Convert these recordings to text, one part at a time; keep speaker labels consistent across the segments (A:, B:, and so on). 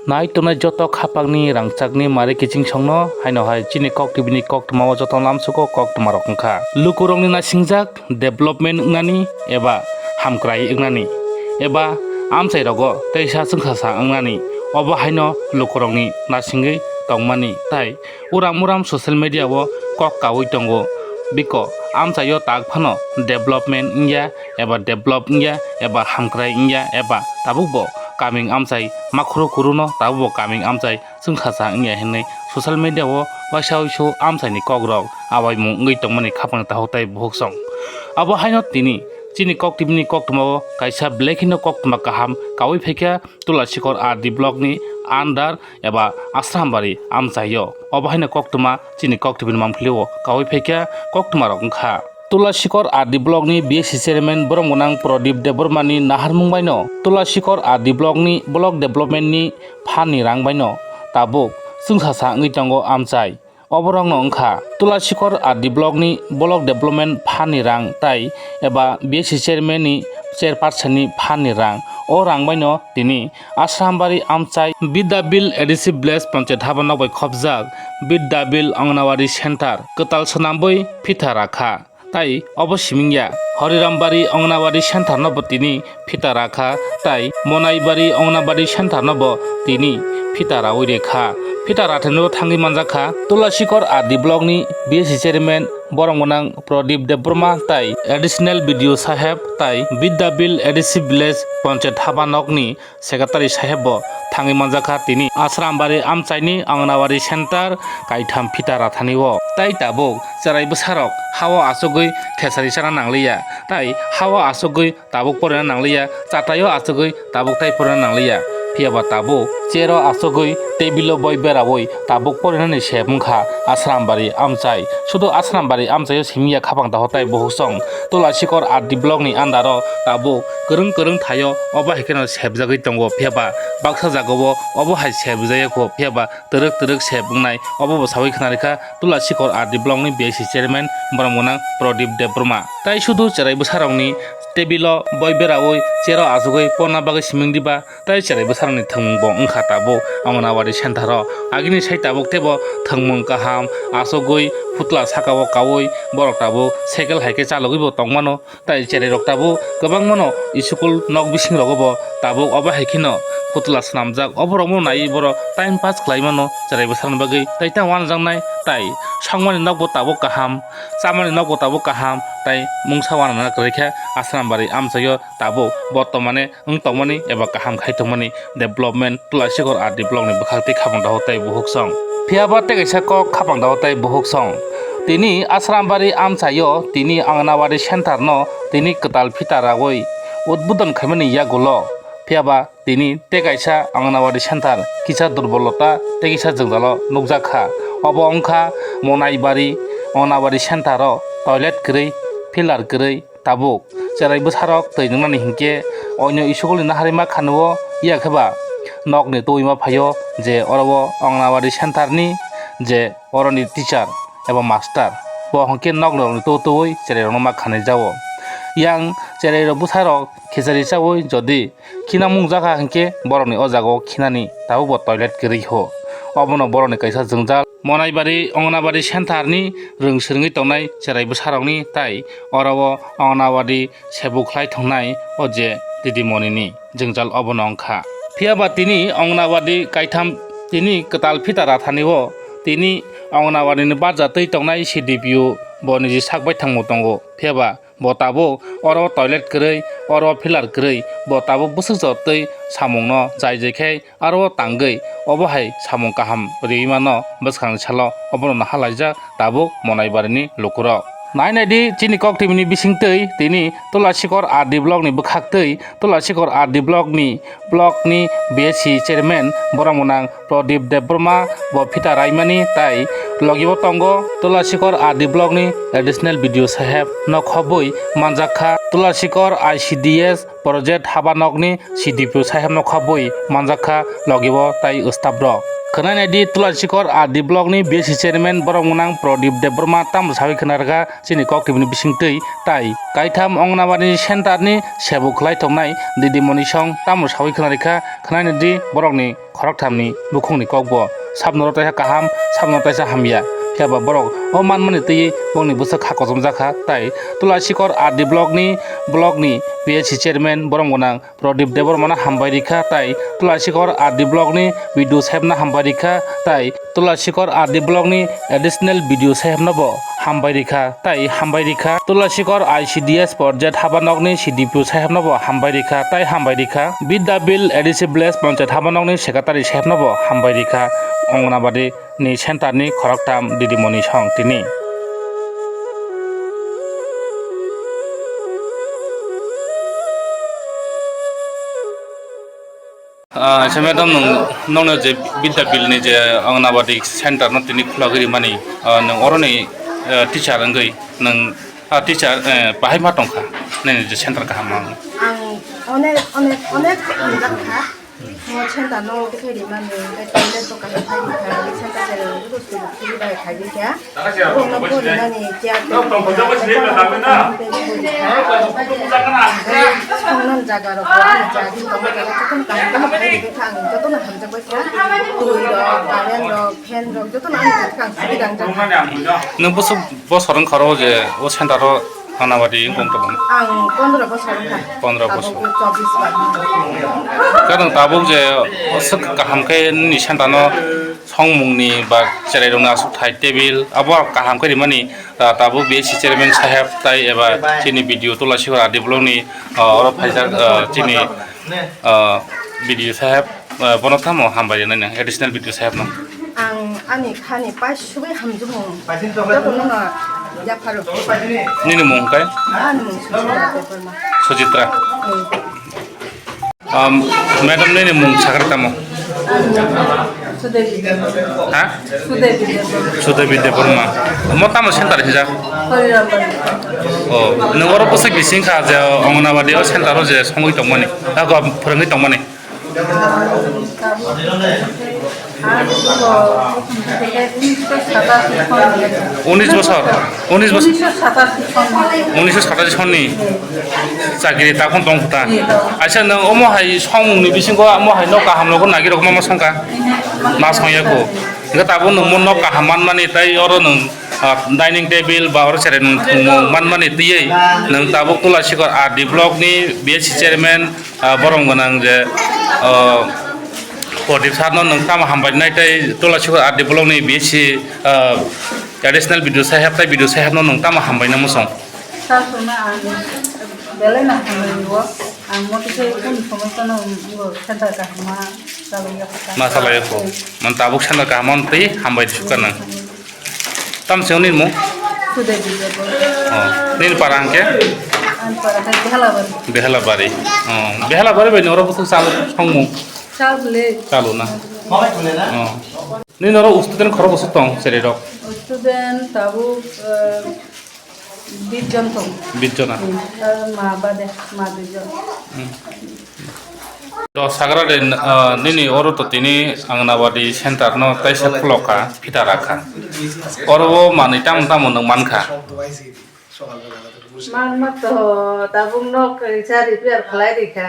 A: nai tunai joto khapakni rangchakni mari kiching songno haino hai chini Kaitham ni koktwmao joto namsuko koktwmarok wngkha lukurokni nasingjak development wngnani eba hamkrai wngnani eba amchairogo teisa chungkhasa wngnani obo haino lukurokni nasingui tongmani tai uram muram social media o kok kawi tongo biko amchayo takphano development ingya eba develop ingya eba hamkrai ingya eba tabukbo kaming amchai makhro kuruno tabubo kaming amchai chungkhasa ingya hinai social media o waisau amchai ni kogrok abai mung ngui tongmani khapang tahoktai bhuksong abo haino tini chini Kaitham ni koktwmao kaisa blackino koktwma kaham kawi phekya Tulashikok RD block ni under eba asrambari amchayo obo haino koktwma chini Kaitham ni mamphilio kawi phekya koktwmarok wngkha Tulashikok RD block ni BSc chairman boromgonang Prodip Debormani naharmung baino Tulashikok RD block ni block development ni phani rang baino tabuk chungkhasa ngui tongo amchai oborongno wngkha Tulashikok RD block ni block development phani rang tai eba BSc chairman ni chairperson ni phani rang o rang baino tini asrambari amchai Biddabil adhesive blaze panchet habano bai khopjak Biddabil Anganwadi center katal Sunam bai phita rakha tai obo simingya Horirambari Anganwadi center no bo tini phita rakha tai Monaibari Anganwadi center no bo tini phita rawi rekha phita rathano thangi manjakha Tulashikok RD block ni BSc chairman boromgonang Prodip Deborma tai additional video saheb tai Biddabil adhesive village panchet habanok ni secretary saheb bo thangi manjakha tini asrambari amchaini Anganwadi center Kaitham phita rathani o tai tabuk cherai bwsarok hawa asugui thesari chana nangliya tai hawa asugui tabuk porena nangliya chatayo asugui tabuk tai porena nangliya phiaba tabuk chero asugui tebilo boi berawoi tabuk porinani sebungkha asrambari amchai sudu asrambari amchaio simia khapang dahotai bohusong Tulashikok RD block ni andaro tabuk korong thayo obo haikeno sebjagui tongo phiaba baksa jagobo obo hai sebjayako phiaba terek sebungnai obo bo sawi khnarekha Tulashikok RD block ni BSc chairman boromgonang Prodip Deborma tai sudu cherai bwsarokni tebilo boi berawoi chero asugui porna bagui simingdiba tai cherai bwsarokni thangmungbo wngkha tabuk Anganwadi center o agini sai tabuk tebo thangmung kaham asugui putla sakao kawoi borok tabuk cycle haike chalogui bo tongmano tai cherai rok tabuk gobang mano school nok bising rogobo tabuk obo haikino putla swnamjak oborokmo nai borok time pass khlaimano cherai bwsarni bagui tai ta wanjaknai tai sangmani nokbo tabuk kaham chamani nokbo tabuk kaham tai mungsa wanana rekha asrambari amchaio tabuk bortomane tongmani eba kaham khaitongmani development Tulashikok RD block ni Bwkhaktwi khapang dahotai buhuksong phiaba tegaisa kok khapang dahotai buhuksong tini asrambari amchaio tini Anganwadi center no tini katal phita ragoi udbodon khaimani yagulo phiaba tini tegaisa Anganwadi center kisa durbolota tegisa jongjalo nukjakha obo wngkha Monaibari Anganwadi center o toilet kwrwi pillar kwrwi tabuk cherai bwsarok tui nungnani hinkhe onyo school ni naharima khanuo yakheba nokni tuima phaio je oro Anganwadi center ni je oroni teacher eba master bo hongke nokni tuwi cherai rokno ma khanai jao yang cherai rok bwsarok khichari chawoi jodi khinamung jaka hinkhe borokni o jago khinani tabuk bo toilet kwrwi ho obono borokni kaisa jongjal Monaibari Anganwadi center ni rungsrungui tongnai cherai bwsarokni tai oro Anganwadi sebukhlai thongnai o je didimoni ni jongjal obono wngkha phiaba tini Anganwadi Kaitham tini katal phita rathani o tini Anganwadi ni barjatui tongnai CDPO bo niji sakbai thangmo tongo phiaba bo tabuk oro toilet kwrwi oro pillar kwrwi bo tabuk bwsukjotui samungno jaijekhai aro tangui obo hai samung kaham riimano bwskang salo obono nahalaijak tabuk Monaibari ni lukurok nainadi chini Kaitham ni bisingtui tini Tulashikok RD block ni Bwkhaktwi Tulashikok RD block ni BSc chairman boromgonang Prodip Deborma bo phita raimani tai logibo tongo Tulashikok RD block ni additional video saheb nokhobui manjakha Tulashikok ICDS project habanok ni CDPO saheb nokhobui manjakha logibo tai staff rok Kenanadi Tulashikok adi blog ni BSC chairman borong menang Prodip Debrma tam sawi kenarga sini kok tibni bising tei tai Kaitham Anganwadi center ni sebuk khlai tongnai didimoni song tam sawi kenarika kenanadi borong ni khorok thamni bukhung ni kokbo sabnoro taisa kaham sabnoro taisa hamya Kaba borok o manmani tei bongni busa kha kosom jakha tai Tulashikok adi blog ni BSC chairman borong menang Prodip Debrma hambairikha tai Tulashikok adi blog ni video sebna hambairikha tai Tulashikok adi blog ni additional video sebna bo hambairikha tai hambairikha Tulashikok ICDS project habanok ni CDPO sebna bo hambairikha tai hambairikha Bidda bill adhesive bless panchayat habanok ni secretary sebna bo hambairikha Anganwadi ni center ni khoroktam didimoni song Tini Madam nong je Bidda bill ni je Anganwadi center no Tini khulagiri mani nong oroni teacher anggai nong teacher bahai ma tongkha neng je center ka hamang
B: onek jakha mo center no dekhe mani toilet to ka khai khai center je ru su ki bai khai kya ko no ko mani kya to Sunam jaga ro ko jadi to ma jaga to kan kan khai de khang to to na ham jak bai kya tu ro karen ro pen ro to to na kan khai dang jak
A: nong bos orang kharo je o center ro Anganwadi ingkong to
B: ang 15 bosor kha
A: 15 bosor
B: 24 bar
A: kadang tabuk je sek kaham ke ni santano songmungni ba cherai rona asuk thai table abo kaham ke mani tabuk BSC chairman sahab tai eba chini video Tulashikok adi blog ni oro phaijak chini video sahab bonothamo hambai na additional video sahab no
B: ang ani khani pa shubai hamjumong to no ya pharo
A: nini mung kai
B: ani mung paper ma
A: Sujitra madam nini mung sakartamo
B: sudevi
A: ha sudevi Debrma mo tamo center hija oh nongoro posik bising kha je Anganwadi o center ro je songoi tongmani ta ko phrangai tongmani 19 বছর 1987 সননি চাকরি তখন দংতা আচ্ছা নং অমো high সমুংনি বিসিংকো আমো high নকা হামলগো নাগি রকম मा সংকা না সংয়াকো ইগা তাবো নং মন নকা হামান মানি তাই অর নং डाइनिंग टेबल बा और चेरे मान माने तियै नों Tabo Tulashikok adi blog ni BSC chairman borong gonang je Prodip sarno nong tam hambainai tai Tulashikok adi blog ni BSC additional video sahab tai video sahab no nong tam hambaina mosong
B: sasuna bele na hambo motive kun সমস্যা no center ka ma
A: masalah ya ko man tabuk center ka mon ti hambai sukan tam seonin mo
B: sudah bisa
A: nin parang ke behala bari be noro busu salu songmu salu na nin noro student khoro busu tong seri rok
B: student tabu bijjon ma bade ma bijjon
A: to sagara de nini oro to Tini Anganwadi center no taisa khloka phita rakha oro mani tam nang mankha
B: man to tabung no kisa repair khalai dikha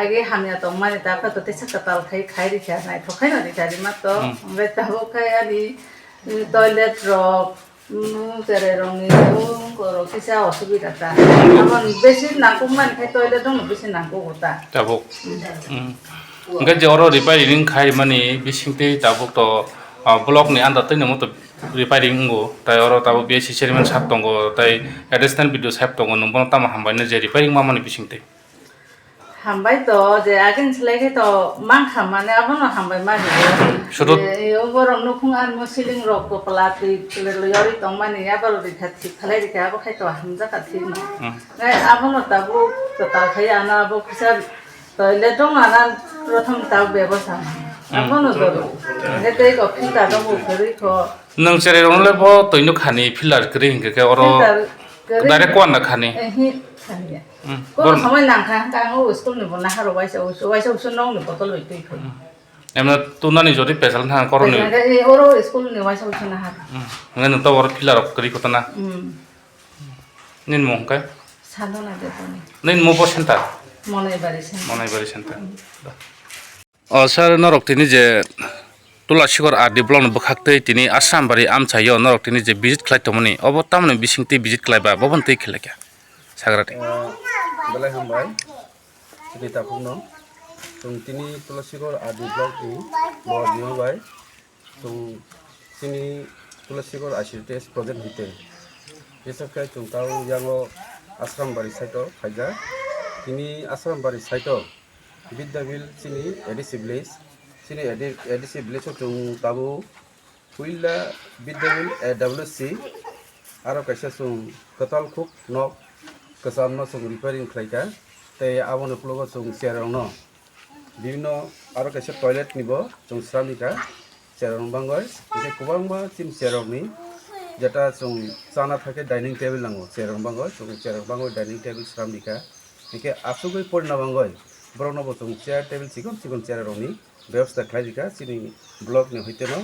B: age hamya to mani ta ka to tesa katal khai dikha nai thokai na dikha ri mat to be tabu khai ani toilet ro tere rongi koro kisa osubida ta amon beshi nangko man khai toilet dong beshi nangko gota
A: tabuk enggak joro repairing khai mani bisingte tabuk to blog ni anda tene mo to repairing go tai oro tabu BSC chairman sap tongo tai additional video sap tongo nong bon tam hambai na je repairing ma mani bisingte
B: hambai to je agen selege to mang khamane abono hambai ma
A: Surut
B: e oborong nukhung an mo siling rok ko plati lori tong mani abaro dikhathi khalai dikha abo khai to hamja ka thi no nai abono tabu to ta khai ana abo khisa toilet dong ana prothom tabu ব্যবস্থা abono do ete ko phita do mo khari ko
A: nang chere rong le bo toinu khani pillar kri hingke ke oro direct kwan na khani
B: ko samai nang kha ka ngo school ni bona haro waisa nong ni botol oi tui
A: emna tunani jodi pesal na koroni
B: Pesa cái oro school ni wai sau chana har.
A: ngan to war pilar kari kotana nin mong kai
B: Sando na de toni.
A: nin mo bo center
B: Monai bari sen.
A: monai bari center o sir norok tini je Tulashikok a develop Bwkhaktwi tini Assam bari amchayo norok tini je visit khlai tomani obo tamne bisingti visit khlaiba bobon tei khlaka sagrate
C: Balai hambai tini tapungno tung tini Tulashikok a develop ni bo nibai tung tini Tulashikok asirtes project hite yesakai tung tau yango Assam bari saito khaja tini Assam bari saito Biddabil tini edisi village sini edisi village tung tabu huila Biddabil WC aro kaisa sung katal khuk no kasam no sung repairing khlaika te abono klugo sung serong no bibino aro kaisa toilet nibo sung sramika serong bangoi ite kubangma sim serong ni যেটা চানা থাকে dining table নাঙ্গো চেরং বাঙ্গয় চেরং বাঙ্গয় dining table শ্রামিকা একে আসুগই পড়না বাঙ্গয় ব্রণব chair table চিকন চিকন chair Roni ব্যবস্থা খাইদিকা চিনি block নি হইতে ন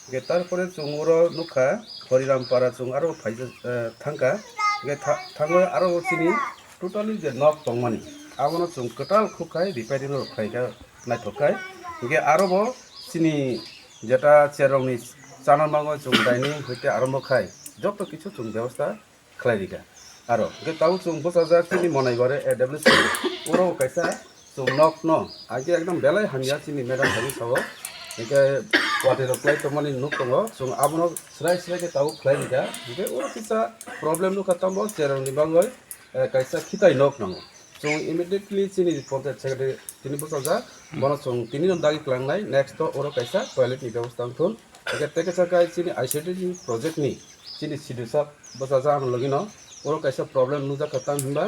C: একে তারপরে চুঙর নুখা হরিরাম পাড়া আরো ফাইজা থাঙ্কা একে থাঙ্গো আরো চিনি টোটালি যে নক টংমানি আবনো কটাল খুখাই রিপেয়ারিং খাইকা নাইথকাই একে আরো চিনি যেটা চেরংনি চানার বাঙ্গয় ডাইনিং হইতে আরম্ভ খাই যত কিছু ব্যবস্থা খাই দিকা আরো তাও বসাজা চিনি মনাই করে এডব্লিউসি ওরাও কাইসা নক ন আগে একদম বেলায় হামিয়া চিনি মেডাম হামি সাব একে ওয়াটের ক্লাই তো মানে নুক দङ আবনো স্রাই স্রাইকে তাও খাই দিকা ওরা কিসা প্রবলেম নু খাতাম চেরংনি বাঙ্গয় কাইসা খিতাই নক নাঙ্গো immediately চিনি পঞ্চায়েত সেক্রেটারি তিনি বসাজা বনো তিনি দাগি ক্লাংনাই নেক্সট ওরা কাইসা টয়লেট নি ব্যবস্থা থুন একে তেকে সাকাই চিনি আইসিডি প্রজেক্ট নি চিনি সিডিসাব বসাজা আম লগিনো ওরা কাইসা প্রবলেম নুজা খাতাম হিমবা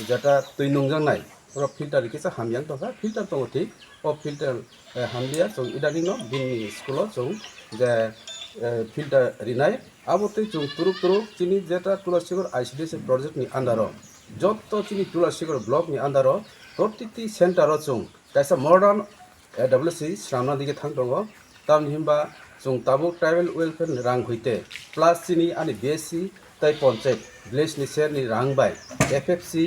C: যেটা তুই নংজাং নাই ওরা ফিল্টার কিসা হামিয়াং তকা ফিল্টার তো ঠিক ও ফিল্টার হামলিয়া ইদানিং ন বিনি স্কুল যে ফিল্টার রিনাই আবতে তুরুক তুরুক চিনি যেটা তুলাসিকর আইসিডিএস প্রজেক্ট নি আন্ডার যত চিনি তুলাসিকর ব্লক নি আন্ডার প্রতিটি সেন্টার কাইসা মডার্ন এডব্লিউসি শ্রামনা দিকে থাং দङ তাম হিমবা তাবো ট্রাইবেল ওয়েলফেয়ার রাং হইতে প্লাস চিনি আনি বিএসসি তাই পঞ্চায়েত ভিলেজ নি সের নি রাং বাই এফএফসি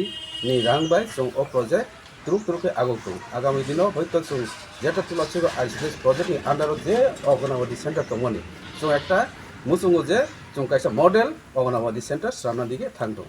C: নি রাং বাই ও প্রজেক্ট তুরুক তুরুকে আগো আগামী দিন হয়তো যেটা তুলাসিকর আইসিডিএস প্রজেক্ট নি আন্ডার যে অঙ্গনওয়াড়ি সেন্টার দङনি একটা মুসুঙ্গো যে কাইসা মডেল অঙ্গনওয়াড়ি সেন্টার শ্রামনা দিকে থাং দङ